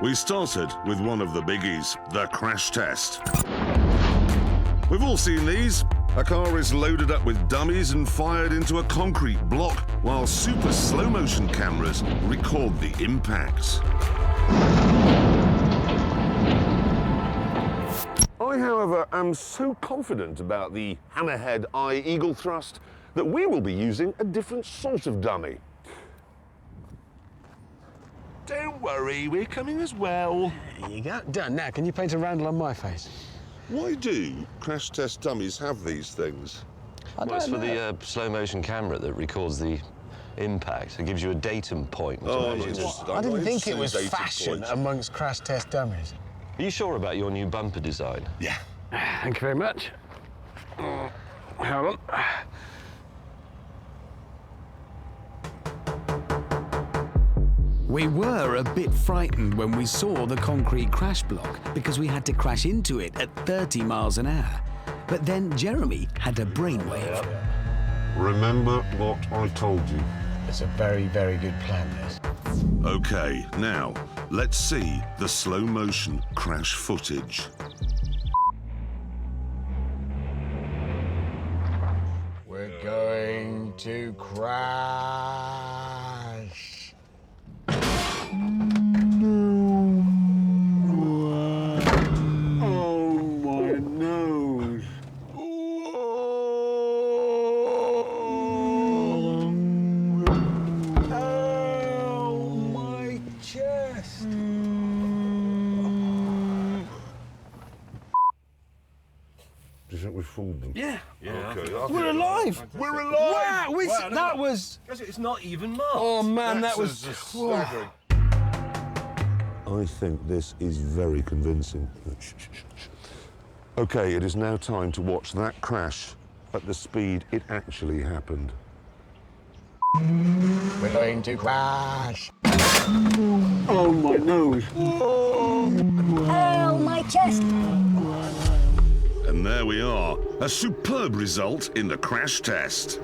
We started with one of the biggies, the crash test. We've all seen these. A car is loaded up with dummies and fired into a concrete block while super slow-motion cameras record the impact. I, however, am so confident about the hammerhead eye eagle thrust that we will be using a different sort of dummy. Don't worry, we're coming as well. There you go. Done. Now, can you paint a roundel on my face? Why do crash test dummies have these things? Well, it's for the slow-motion camera that records the impact. It gives you a datum point. I didn't think it was fashion amongst crash test dummies. Are you sure about your new bumper design? Yeah. Thank you very much. Hold on. We were a bit frightened when we saw the concrete crash block because we had to crash into it at 30 miles an hour. But then Jeremy had a brainwave. Remember what I told you. It's a very, very good plan, this. Okay, now, let's see the slow-motion crash footage. We're going to crash. Do you think we fooled them? Yeah. Okay. We're alive! We're alive! Wow, that was... It's not even marked. Oh, man, that was... staggering. I think this is very convincing. Okay, it is now time to watch that crash at the speed it actually happened. We're going to crash. Oh, my nose. Oh, my chest. And there we are, a superb result in the crash test.